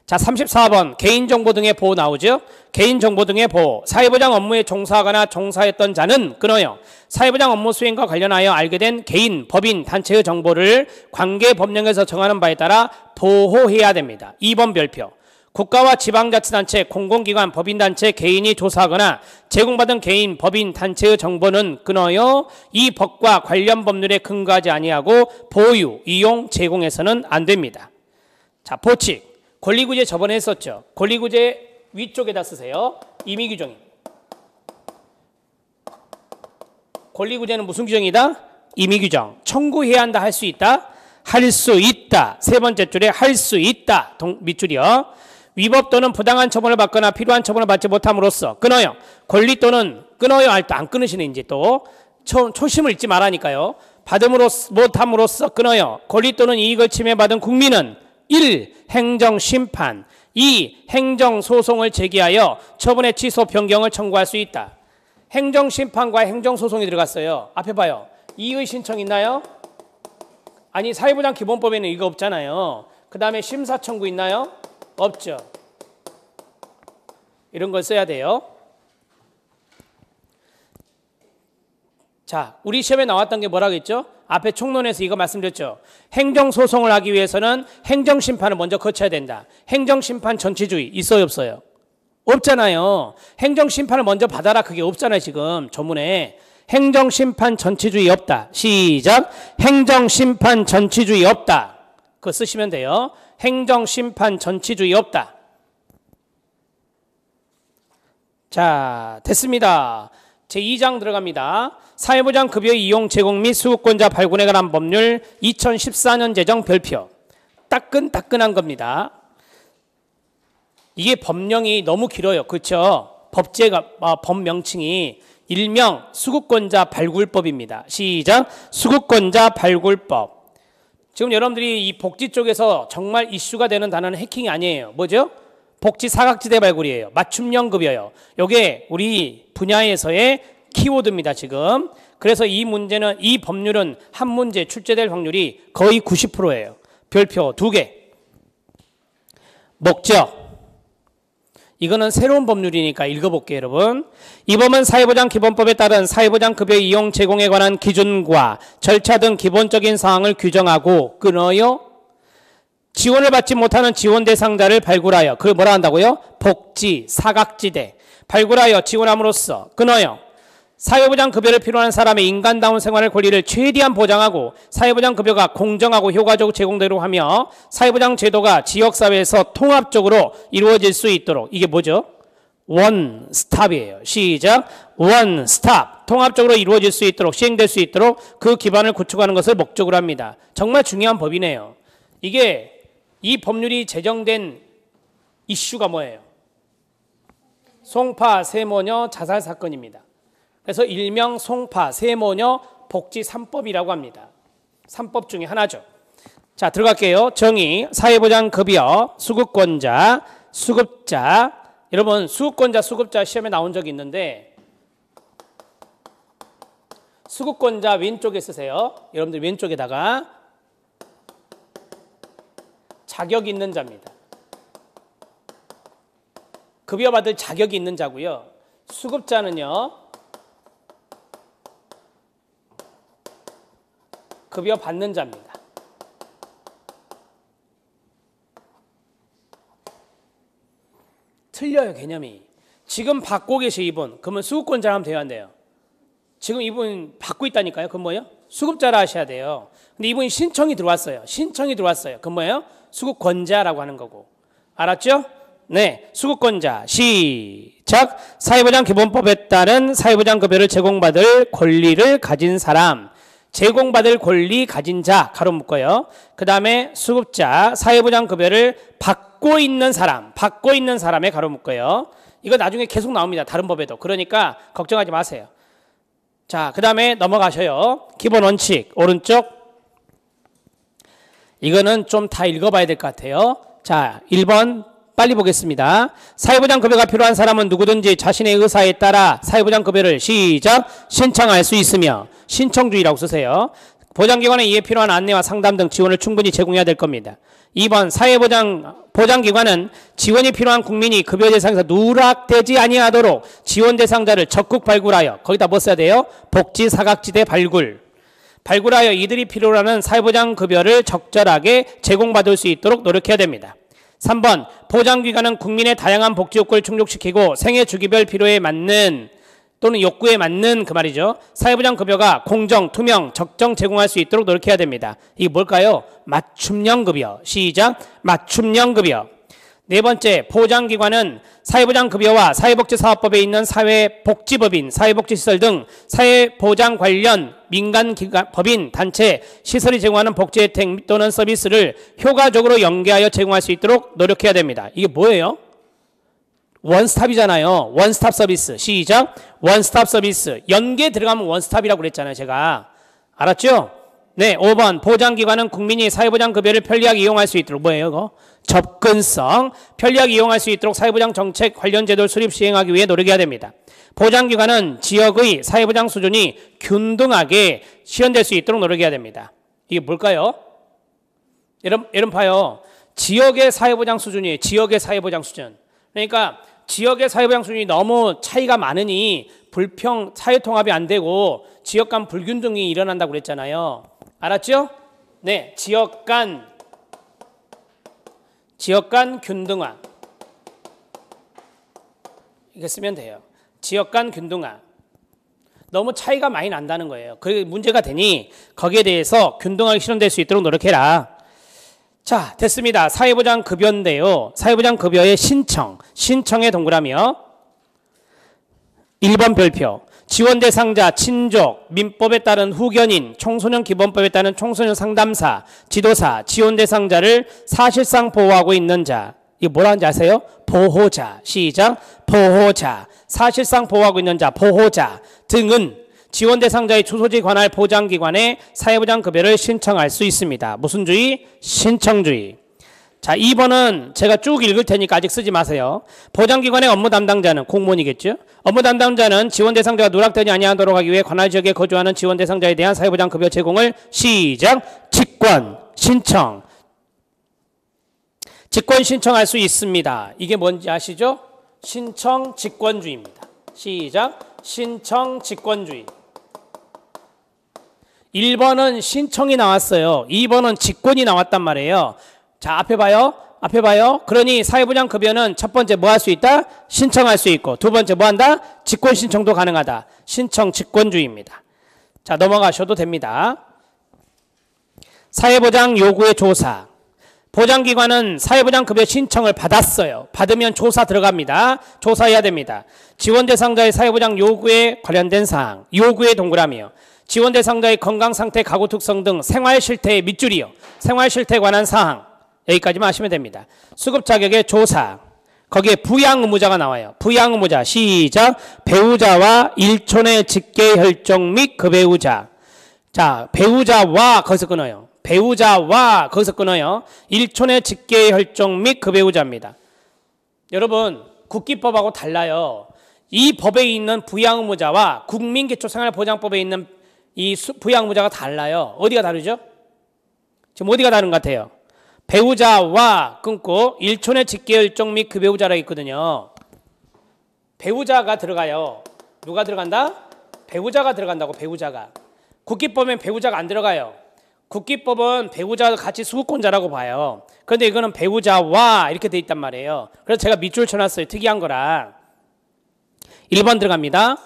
자, 34번 개인정보 등의 보호 나오죠? 개인정보 등의 보호. 사회보장 업무에 종사하거나 종사했던 자는 끊어요. 사회보장 업무 수행과 관련하여 알게 된 개인, 법인, 단체의 정보를 관계 법령에서 정하는 바에 따라 보호해야 됩니다. 2번 별표. 국가와 지방자치단체, 공공기관, 법인단체, 개인이 조사하거나 제공받은 개인, 법인, 단체의 정보는 끊어요. 이 법과 관련 법률에 근거하지 아니하고 보유, 이용, 제공해서는 안 됩니다. 자, 보칙. 권리구제 저번에 했었죠. 권리구제 위쪽에다 쓰세요. 임의규정입니다. 권리구제는 무슨 규정이다? 임의규정. 청구해야 한다, 할 수 있다? 할 수 있다. 세 번째 줄에 할 수 있다. 밑줄이요. 위법 또는 부당한 처분을 받거나 필요한 처분을 받지 못함으로써 끊어요. 권리 또는 끊어요 할 때 안 끊으시네. 이제 또 초심을 잊지 말라니까요. 못함으로써 끊어요. 권리 또는 이익을 침해받은 국민은 1. 행정심판 2. 행정소송을 제기하여 처분의 취소 변경을 청구할 수 있다. 행정심판과 행정소송이 들어갔어요. 앞에 봐요. 이의 신청 있나요? 아니, 사회보장 기본법에는 이거 없잖아요. 그 다음에 심사청구 있나요? 없죠. 이런 걸 써야 돼요. 자, 우리 시험에 나왔던 게 뭐라고 했죠? 앞에 총론에서 이거 말씀드렸죠. 행정소송을 하기 위해서는 행정심판을 먼저 거쳐야 된다. 행정심판 전치주의 있어요, 없어요? 없잖아요. 행정심판을 먼저 받아라. 그게 없잖아요, 지금 조문에. 행정심판 전치주의 없다. 시작. 행정심판 전치주의 없다. 그거 쓰시면 돼요. 행정심판 전치주의 없다. 자, 됐습니다. 제2장 들어갑니다. 사회보장 급여 이용 제공 및 수급권자 발굴에 관한 법률 2014년 제정 별표. 따끈따끈한 겁니다. 이게 법령이 너무 길어요. 그렇죠? 법명칭이 일명 수급권자 발굴법입니다. 시작. 수급권자 발굴법. 지금 여러분들이 이 복지 쪽에서 정말 이슈가 되는 단어는 해킹이 아니에요. 뭐죠? 복지 사각지대 발굴이에요. 맞춤형 급여요. 이게 우리 분야에서의 키워드입니다. 지금. 그래서 이 문제는, 이 법률은 한 문제 출제될 확률이 거의 90%예요. 별표 2개. 목적. 이거는 새로운 법률이니까 읽어볼게요, 여러분. 이 법은 사회보장기본법에 따른 사회보장급여 이용 제공에 관한 기준과 절차 등 기본적인 사항을 규정하고 끊어요. 지원을 받지 못하는 지원 대상자를 발굴하여, 그걸 뭐라 한다고요? 복지, 사각지대. 발굴하여 지원함으로써 끊어요. 사회보장급여를 필요한 사람의 인간다운 생활의 권리를 최대한 보장하고 사회보장급여가 공정하고 효과적으로 제공되도록 하며 사회보장제도가 지역사회에서 통합적으로 이루어질 수 있도록, 이게 뭐죠? 원스톱이에요. 시작. 원스톱. 통합적으로 이루어질 수 있도록, 시행될 수 있도록 그 기반을 구축하는 것을 목적으로 합니다. 정말 중요한 법이네요. 이게 이 법률이 제정된 이슈가 뭐예요? 송파 세모녀 자살 사건입니다. 그래서 일명 송파 세모녀 복지 3법이라고 합니다. 3법 중에 하나죠. 자, 들어갈게요. 정의, 사회보장급여, 수급권자, 수급자. 여러분, 수급권자, 수급자 시험에 나온 적이 있는데 수급권자 왼쪽에 쓰세요. 여러분들 왼쪽에다가 자격 있는 자입니다. 급여 받을 자격이 있는 자고요. 수급자는요, 급여 받는 자입니다. 틀려요, 개념이. 지금 받고 계신 이분, 그러면 수급권자라 하면 돼야 한대요. 지금 이분 받고 있다니까요. 그건 뭐예요? 수급자라 하셔야 돼요. 근데 이분이 신청이 들어왔어요. 신청이 들어왔어요. 그건 뭐예요? 수급권자라고 하는 거고. 알았죠? 네, 수급권자. 시작. 사회보장기본법에 따른 사회보장급여를 제공받을 권리를 가진 사람. 제공받을 권리 가진 자, 가로 묶어요. 그 다음에 수급자, 사회보장급여를 받고 있는 사람, 받고 있는 사람에 가로 묶어요. 이거 나중에 계속 나옵니다. 다른 법에도. 그러니까 걱정하지 마세요. 자, 그 다음에 넘어가셔요. 기본 원칙, 오른쪽. 이거는 좀 다 읽어봐야 될 것 같아요. 자, 1번 빨리 보겠습니다. 사회보장급여가 필요한 사람은 누구든지 자신의 의사에 따라 사회보장급여를 시작 신청할 수 있으며, 신청주의라고 쓰세요. 보장기관에 이에 필요한 안내와 상담 등 지원을 충분히 제공해야 될 겁니다. 2번 보장기관은 지원이 필요한 국민이 급여 대상에서 누락되지 아니하도록 지원 대상자를 적극 발굴하여, 거기다 뭐 써야 돼요? 복지 사각지대 발굴하여 이들이 필요로 하는 사회보장급여를 적절하게 제공받을 수 있도록 노력해야 됩니다. 3번 보장기관은 국민의 다양한 복지 욕구를 충족시키고 생애 주기별 필요에 맞는 또는 욕구에 맞는, 그 말이죠, 사회보장급여가 공정, 투명, 적정 제공할 수 있도록 노력해야 됩니다. 이게 뭘까요? 맞춤형 급여. 시작. 맞춤형 급여. 네 번째, 보장기관은 사회보장급여와 사회복지사업법에 있는 사회복지법인, 사회복지시설 등 사회보장 관련 민간기관, 법인, 단체, 시설이 제공하는 복지 혜택 또는 서비스를 효과적으로 연계하여 제공할 수 있도록 노력해야 됩니다. 이게 뭐예요? 원스톱이잖아요. 원스톱 서비스. 시작. 원스톱 서비스. 연계 들어가면 원스톱이라고 그랬잖아요, 제가. 알았죠? 네, 5번 보장기관은 국민이 사회보장급여를 편리하게 이용할 수 있도록, 뭐예요 이거? 접근성, 편리하게 이용할 수 있도록 사회보장 정책 관련 제도를 수립 시행하기 위해 노력해야 됩니다. 보장기관은 지역의 사회보장 수준이 균등하게 실현될 수 있도록 노력해야 됩니다. 이게 뭘까요? 여러분 봐요. 지역의 사회보장 수준이에요. 지역의 사회보장 수준. 그러니까 지역의 사회보장 수준이 너무 차이가 많으니 사회통합이 안 되고 지역 간 불균등이 일어난다고 그랬잖아요. 알았죠? 네, 지역 간 균등화. 이렇게 쓰면 돼요. 지역 간 균등화. 너무 차이가 많이 난다는 거예요. 그게 문제가 되니 거기에 대해서 균등하게 실현될 수 있도록 노력해라. 자, 됐습니다. 사회보장급여인데요. 사회보장급여의 신청에 동그라미요. 1번 별표. 지원 대상자, 친족, 민법에 따른 후견인, 청소년 기본법에 따른 청소년 상담사, 지도사, 지원 대상자를 사실상 보호하고 있는 자. 이게 뭐라는지 아세요? 보호자, 시작, 보호자, 사실상 보호하고 있는 자, 보호자 등은 지원 대상자의 주소지 관할 보장기관에 사회보장급여를 신청할 수 있습니다. 무슨 주의? 신청주의. 자, 2번은 제가 쭉 읽을 테니까 아직 쓰지 마세요. 보장기관의 업무 담당자는 공무원이겠죠. 업무 담당자는 지원 대상자가 누락되지 아니하도록 하기 위해 관할 지역에 거주하는 지원 대상자에 대한 사회보장급여 제공을 시작, 직권, 신청. 직권 신청할 수 있습니다. 이게 뭔지 아시죠? 신청 직권주의입니다. 시작, 신청 직권주의. 1번은 신청이 나왔어요. 2번은 직권이 나왔단 말이에요. 자, 앞에 봐요. 앞에 봐요. 그러니 사회보장급여는 첫 번째 뭐 할 수 있다? 신청할 수 있고, 두 번째 뭐 한다? 직권 신청도 가능하다. 신청 직권주의입니다. 자, 넘어가셔도 됩니다. 사회보장 요구의 조사. 보장기관은 사회보장급여 신청을 받았어요. 받으면 조사 들어갑니다. 조사해야 됩니다. 지원 대상자의 사회보장 요구에 관련된 사항, 요구의 동그라미요. 지원 대상자의 건강상태, 가구 특성 등 생활실태의 밑줄이요. 생활실태에 관한 사항, 여기까지만 하시면 됩니다. 수급 자격의 조사, 거기에 부양 의무자가 나와요. 부양 의무자, 시작, 배우자와 일촌의 직계 혈족 및 그 배우자. 자, 배우자와 거기서 끊어요. 배우자와 거기서 끊어요. 일촌의 직계 혈족 및 그 배우자입니다. 여러분, 국기법하고 달라요. 이 법에 있는 부양 의무자와 국민기초생활보장법에 있는 이 부양 의무자가 달라요. 어디가 다르죠? 지금 어디가 다른 것 같아요? 배우자와 끊고 일촌의 직계혈족 및 그 배우자라 있거든요. 배우자가 들어가요. 누가 들어간다? 배우자가 들어간다고. 배우자가. 국기법엔 배우자가 안 들어가요. 국기법은 배우자도 같이 수급권자라고 봐요. 그런데 이거는 배우자와 이렇게 돼 있단 말이에요. 그래서 제가 밑줄 쳐놨어요. 특이한 거라. 1번 들어갑니다.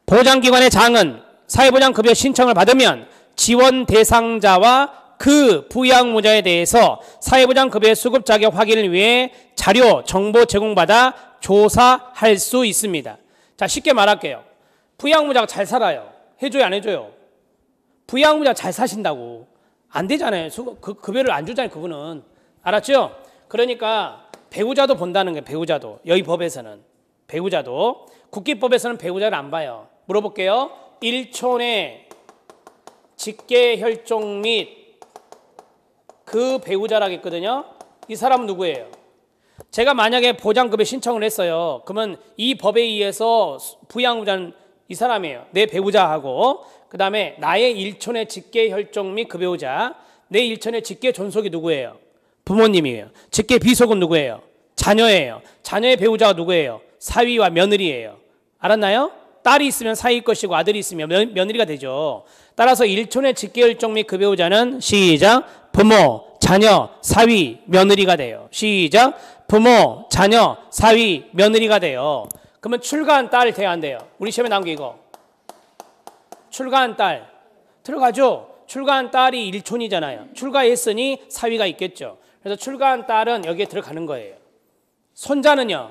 보장기관의 장은 사회보장급여 신청을 받으면 지원 대상자와 그 부양의무자에 대해서 사회보장급여 수급 자격 확인을 위해 자료, 정보 제공받아 조사할 수 있습니다. 자, 쉽게 말할게요. 부양의무자가 잘 살아요. 해줘요, 안 해줘요? 부양의무자가 잘 사신다고. 안 되잖아요. 급여를 안 주잖아요, 그분은. 알았죠? 그러니까 배우자도 본다는 거예요, 배우자도. 여기 법에서는. 배우자도. 국기법에서는 배우자를 안 봐요. 물어볼게요. 일촌의 직계 혈족 및 그 배우자라겠거든요. 이 사람은 누구예요? 제가 만약에 보장급여 신청을 했어요. 그러면 이 법에 의해서 부양의무자는 이 사람이에요. 내 배우자하고 그 다음에 나의 일촌의 직계 혈족 및 그 배우자. 내 일촌의 직계 존속이 누구예요? 부모님이에요. 직계 비속은 누구예요? 자녀예요. 자녀의 배우자가 누구예요? 사위와 며느리예요. 알았나요? 딸이 있으면 사위 것이고 아들이 있으면 며느리가 되죠. 따라서 일촌의 직계혈족 및 그 배우자는 시작, 부모, 자녀, 사위, 며느리가 돼요. 시작, 부모, 자녀, 사위, 며느리가 돼요. 그러면 출가한 딸 돼야 안 돼요? 우리 시험에 나온 게 이거. 출가한 딸 들어가죠. 출가한 딸이 일촌이잖아요. 출가했으니 사위가 있겠죠. 그래서 출가한 딸은 여기에 들어가는 거예요. 손자는요?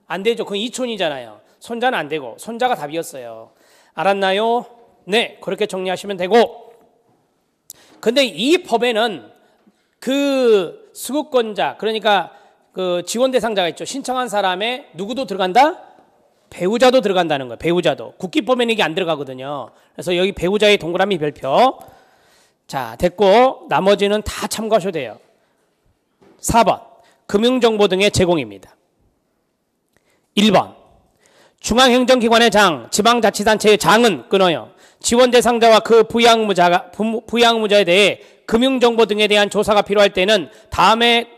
안 되죠. 그건 이촌이잖아요. 손자는 안 되고 손자가 답이었어요. 알았나요? 네, 그렇게 정리하시면 되고. 근데 이 법에는 그 수급권자, 그러니까 그 지원 대상자가 있죠. 신청한 사람의 누구도 들어간다? 배우자도 들어간다는 거예요. 배우자도. 국기법에는 이게 안 들어가거든요. 그래서 여기 배우자의 동그라미 별표. 자, 됐고 나머지는 다 참고하셔도 돼요. 4번 금융정보 등의 제공입니다. 1번 중앙행정기관의 장, 지방자치단체의 장은 끊어요. 지원 대상자와 그 부양의무자에 대해 금융정보 등에 대한 조사가 필요할 때는 다음의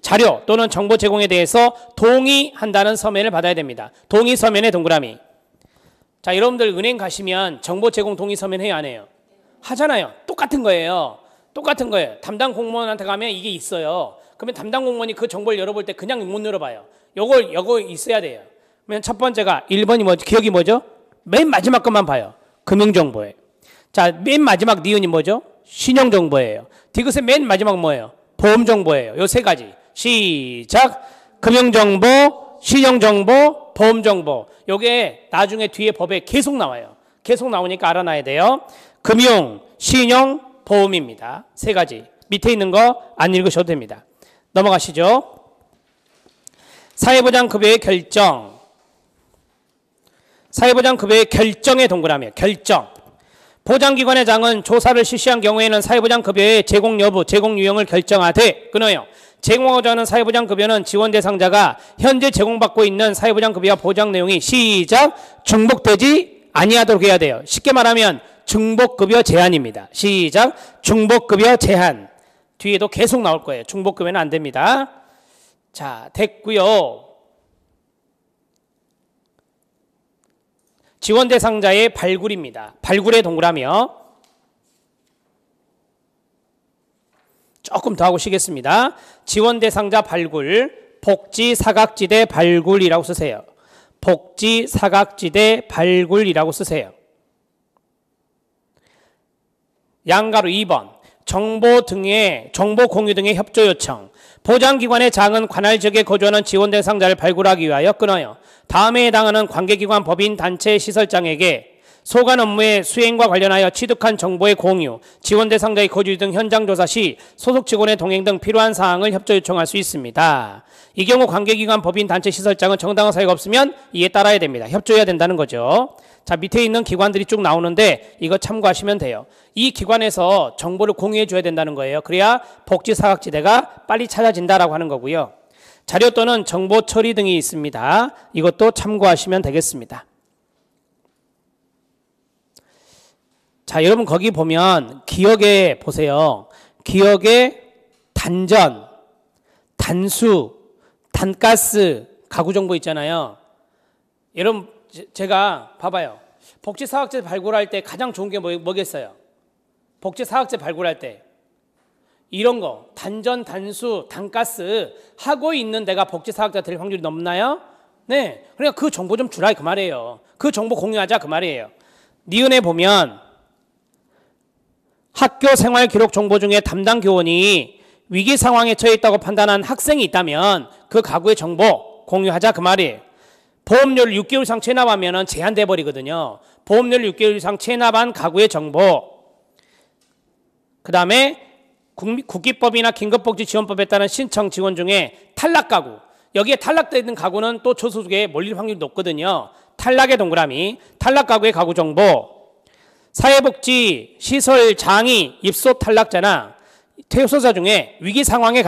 자료 또는 정보 제공에 대해서 동의한다는 서면을 받아야 됩니다. 동의 서면에 동그라미. 자, 여러분들 은행 가시면 정보 제공 동의 서면 해요, 안 해요? 하잖아요. 똑같은 거예요. 똑같은 거예요. 담당 공무원한테 가면 이게 있어요. 그러면 담당 공무원이 그 정보를 열어볼 때 그냥 못 열어봐요. 요거 있어야 돼요. 그러면 첫 번째가 1번이 뭐죠? 기억이 뭐죠? 맨 마지막 것만 봐요. 금융정보예요. 자, 맨 마지막 니은이 뭐죠? 신용정보예요. 디귿의 맨 마지막 뭐예요? 보험정보예요. 요 세 가지. 시작. 금융정보, 신용정보, 보험정보. 요게 나중에 뒤에 법에 계속 나와요. 계속 나오니까 알아놔야 돼요. 금융, 신용, 보험입니다. 세 가지. 밑에 있는 거 안 읽으셔도 됩니다. 넘어가시죠. 사회보장급여의 결정. 사회보장급여의 결정에 동그라미에요. 결정. 보장기관의 장은 조사를 실시한 경우에는 사회보장급여의 제공 여부, 제공 유형을 결정하되 끊어요. 제공하고자 하는 사회보장급여는 지원 대상자가 현재 제공받고 있는 사회보장급여와 보장 내용이 시작 중복되지 아니하도록 해야 돼요. 쉽게 말하면 중복급여 제한입니다. 시작 중복급여 제한. 뒤에도 계속 나올 거예요. 중복급여는 안 됩니다. 자, 됐고요. 지원 대상자의 발굴입니다. 발굴에 동그라미요. 조금 더 하고 쉬겠습니다. 지원 대상자 발굴, 복지 사각지대 발굴이라고 쓰세요. 복지 사각지대 발굴이라고 쓰세요. 양가로 2번. 정보 공유 등의 협조 요청. 보장기관의 장은 관할 지역에 거주하는 지원 대상자를 발굴하기 위하여 끊어요. 다음에 해당하는 관계기관, 법인, 단체, 시설장에게 소관 업무의 수행과 관련하여 취득한 정보의 공유, 지원 대상자의 거주 등 현장 조사 시 소속 직원의 동행 등 필요한 사항을 협조 요청할 수 있습니다. 이 경우 관계기관, 법인, 단체, 시설장은 정당한 사유가 없으면 이에 따라야 됩니다. 협조해야 된다는 거죠. 자, 밑에 있는 기관들이 쭉 나오는데 이거 참고하시면 돼요. 이 기관에서 정보를 공유해 줘야 된다는 거예요. 그래야 복지사각지대가 빨리 찾아진다라고 하는 거고요. 자료 또는 정보 처리 등이 있습니다. 이것도 참고하시면 되겠습니다. 자, 여러분 거기 보면 기억에 보세요. 기억에 단전, 단수, 단가스, 가구 정보 있잖아요. 여러분 제가 봐봐요. 복지사각지대 발굴할 때 가장 좋은 게 뭐겠어요? 복지사각지대 발굴할 때 이런 거 단전, 단수, 단가스 하고 있는 데가 복지사각지대가 될 확률이 높나요? 네, 그러니까 그 정보 좀 주라 그 말이에요. 그 정보 공유하자 그 말이에요. 니은에 보면 학교 생활 기록 정보 중에 담당 교원이 위기 상황에 처해 있다고 판단한 학생이 있다면 그 가구의 정보 공유하자 그 말이에요. 보험료를 6개월 이상 체납하면 제한돼 버리거든요. 보험료를 6개월 이상 체납한 가구의 정보. 그 다음에 국기법이나 긴급복지지원법에 따른 신청 지원 중에 탈락 가구. 여기에 탈락되어 있는 가구는 또 저소득에 몰릴 확률이 높거든요. 탈락의 동그라미. 탈락 가구의 가구 정보. 사회복지 시설장이 입소 탈락자나 퇴소자 중에 위기 상황에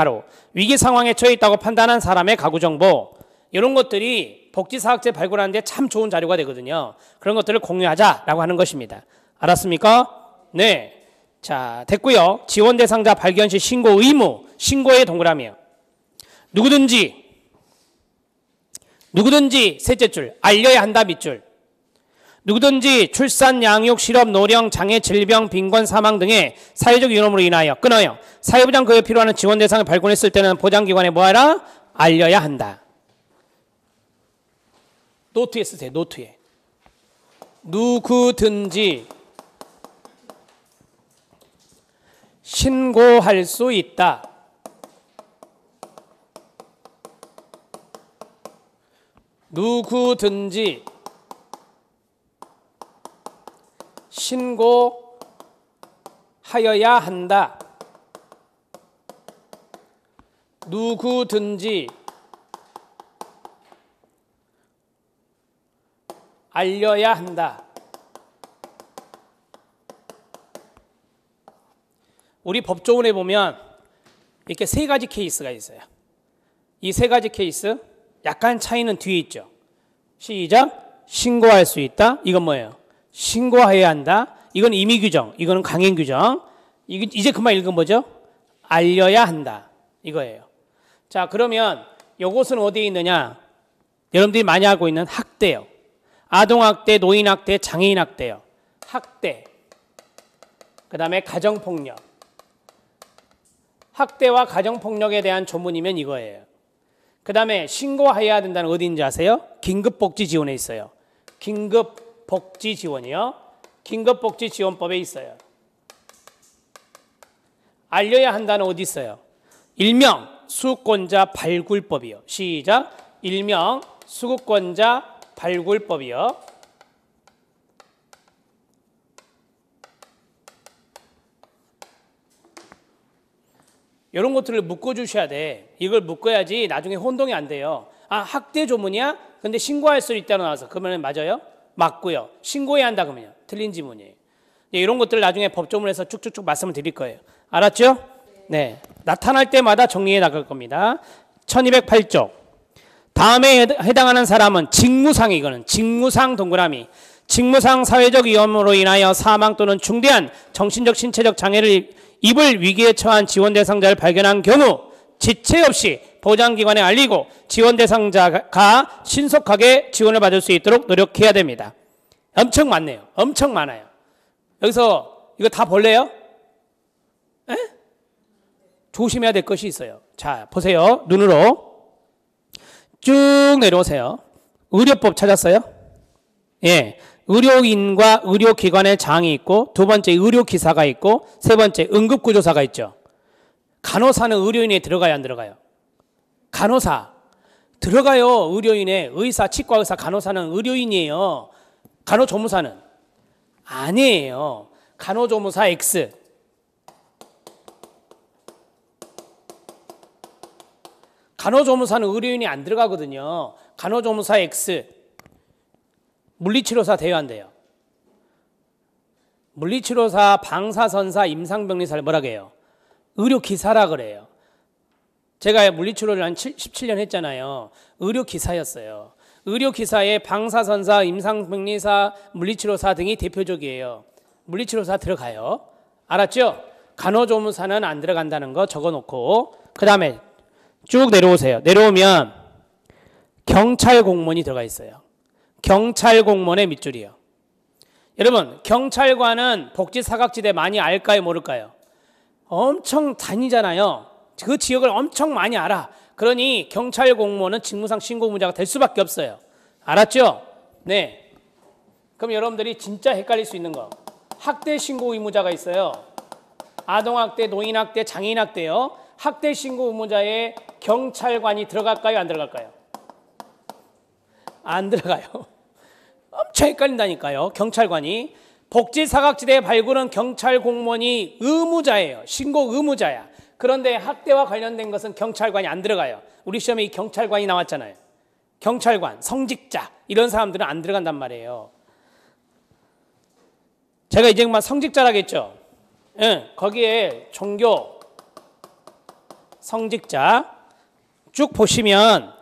처해 있다고 판단한 사람의 가구 정보. 이런 것들이 복지사각지대 발굴하는데 참 좋은 자료가 되거든요. 그런 것들을 공유하자라고 하는 것입니다. 알았습니까? 네. 자, 됐고요. 지원 대상자 발견 시 신고 의무, 신고의 동그라미요. 누구든지 셋째 줄 알려야 한다 밑줄. 누구든지 출산, 양육, 실업, 노령, 장애, 질병, 빈곤, 사망 등의 사회적 위험으로 인하여 끊어요. 사회보장급여에 필요한 지원 대상을 발견했을 때는 보장기관에 뭐하라? 알려야 한다. 노트에 쓰세요. 노트에. 누구든지 신고할 수 있다. 누구든지 신고하여야 한다. 누구든지 알려야 한다. 우리 법조문에 보면 이렇게 세 가지 케이스가 있어요. 이 세 가지 케이스 약간 차이는 뒤에 있죠. 시작. 신고할 수 있다. 이건 뭐예요? 신고해야 한다. 이건 임의 규정. 이거는 강행 규정. 이제 그만 읽은 뭐죠? 알려야 한다. 이거예요. 자, 그러면 이것은 어디에 있느냐? 여러분들이 많이 알고 있는 학대요. 아동학대, 노인학대, 장애인학대요. 학대. 그 다음에 가정폭력. 학대와 가정폭력에 대한 조문이면 이거예요. 그 다음에 신고해야 된다는 어디인지 아세요? 긴급복지지원에 있어요. 긴급복지지원이요. 긴급복지지원법에 있어요. 알려야 한다는 어디 있어요? 일명 수급권자 발굴법이요. 시작. 일명 수급권자 발굴법이요. 이런 것들을 묶어주셔야 돼. 이걸 묶어야지 나중에 혼동이 안 돼요. 아, 학대 조문이야? 근데 신고할 수 있다고 나와서 그러면 맞아요? 맞고요. 신고해야 한다 그러면요. 틀린 지문이에요. 네, 이런 것들 나중에 법조문에서 쭉쭉쭉 말씀을 드릴 거예요. 알았죠? 네. 나타날 때마다 정리해 나갈 겁니다. 1208쪽. 다음에 해당하는 사람은 직무상, 이거는 직무상 동그라미. 직무상 사회적 위험으로 인하여 사망 또는 중대한 정신적 신체적 장애를 입을 위기에 처한 지원 대상자를 발견한 경우 지체 없이 보장기관에 알리고 지원 대상자가 신속하게 지원을 받을 수 있도록 노력해야 됩니다. 엄청 많네요. 엄청 많아요. 여기서 이거 다 볼래요? 에? 조심해야 될 것이 있어요. 자, 보세요. 눈으로 쭉 내려오세요. 의료법 찾았어요? 예. 의료인과 의료기관의 장이 있고, 두 번째 의료기사가 있고, 세 번째 응급구조사가 있죠. 간호사는 의료인에 들어가요, 안 들어가요? 간호사 들어가요. 의료인에. 의사, 치과의사, 간호사는 의료인이에요. 간호조무사는 아니에요. 간호조무사 X. 간호조무사는 의료인이 안 들어가거든요. 간호조무사 X. 물리치료사 돼요, 안 돼요? 물리치료사, 방사선사, 임상병리사를 뭐라고 해요? 의료기사라 그래요. 제가 물리치료를 한 17년 했잖아요. 의료기사였어요. 의료기사에 방사선사, 임상병리사, 물리치료사 등이 대표적이에요. 물리치료사 들어가요. 알았죠? 간호조무사는 안 들어간다는 거 적어놓고, 그 다음에 쭉 내려오세요. 내려오면 경찰 공무원이 들어가 있어요. 경찰 공무원의 밑줄이요. 여러분, 경찰관은 복지 사각지대 많이 알까요, 모를까요? 엄청 다니잖아요. 그 지역을 엄청 많이 알아. 그러니 경찰 공무원은 직무상 신고 의무자가 될 수밖에 없어요. 알았죠? 네. 그럼 여러분들이 진짜 헷갈릴 수 있는 거. 학대 신고 의무자가 있어요. 아동학대, 노인학대, 장애인학대요. 학대 신고 의무자에 경찰관이 들어갈까요, 안 들어갈까요? 안 들어가요. 엄청 헷갈린다니까요. 경찰관이. 복지사각지대 발굴은 경찰 공무원이 의무자예요. 신고 의무자야. 그런데 학대와 관련된 것은 경찰관이 안 들어가요. 우리 시험에 이 경찰관이 나왔잖아요. 경찰관, 성직자 이런 사람들은 안 들어간단 말이에요. 제가 이제 막 성직자라겠죠. 응, 거기에 종교, 성직자 쭉 보시면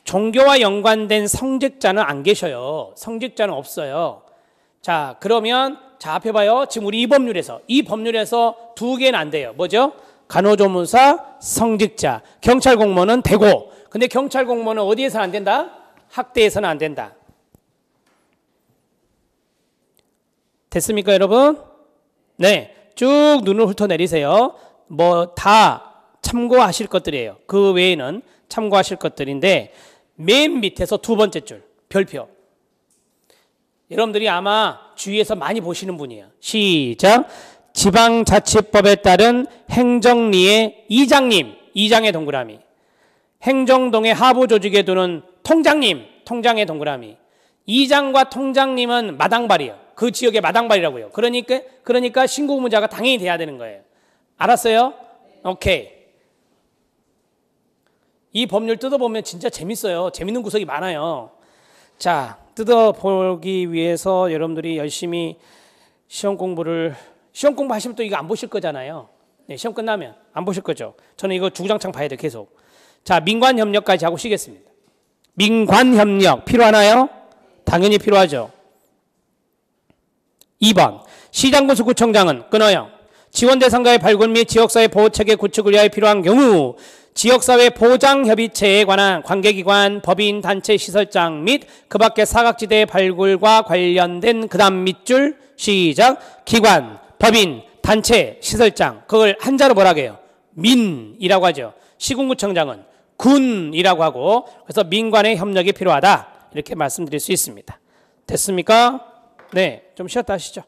종교와 연관된 성직자는 안 계셔요. 성직자는 없어요. 자, 그러면 자, 앞에 봐요. 지금 우리 이 법률에서 두 개는 안 돼요. 뭐죠? 간호조무사, 성직자, 경찰 공무원은 되고, 근데 경찰 공무원은 어디에서는 안 된다? 학대에서는 안 된다. 됐습니까, 여러분? 네, 쭉 눈을 훑어내리세요. 뭐 다 참고하실 것들이에요. 그 외에는 참고하실 것들인데 맨 밑에서 두 번째 줄 별표. 여러분들이 아마 주위에서 많이 보시는 분이에요. 시작. 지방자치법에 따른 행정리의 이장님, 이장의 동그라미. 행정동의 하부조직에 두는 통장님, 통장의 동그라미. 이장과 통장님은 마당발이에요. 그 지역의 마당발이라고요. 그러니까 신고 의무자가 당연히 돼야 되는 거예요. 알았어요? 오케이. 이 법률 뜯어보면 진짜 재밌어요. 재밌는 구석이 많아요. 자, 뜯어보기 위해서 여러분들이 열심히 시험 공부하시면 또 이거 안 보실 거잖아요. 네, 시험 끝나면 안 보실 거죠. 저는 이거 주구장창 봐야 돼요, 계속. 자, 민관협력까지 하고 쉬겠습니다. 민관협력 필요하나요? 당연히 필요하죠. 2번, 시장군수구청장은 끊어요. 지원 대상자의 발굴 및 지역사회 보호체계 구축을 위하여 필요한 경우 지역사회 보장협의체에 관한 관계기관, 법인, 단체, 시설장 및 그 밖의 사각지대 발굴과 관련된 그 다음 밑줄 시작. 기관, 법인, 단체, 시설장. 그걸 한자로 뭐라고 해요? 민이라고 하죠. 시군구청장은 군이라고 하고, 그래서 민관의 협력이 필요하다. 이렇게 말씀드릴 수 있습니다. 됐습니까? 네, 좀 쉬었다 하시죠.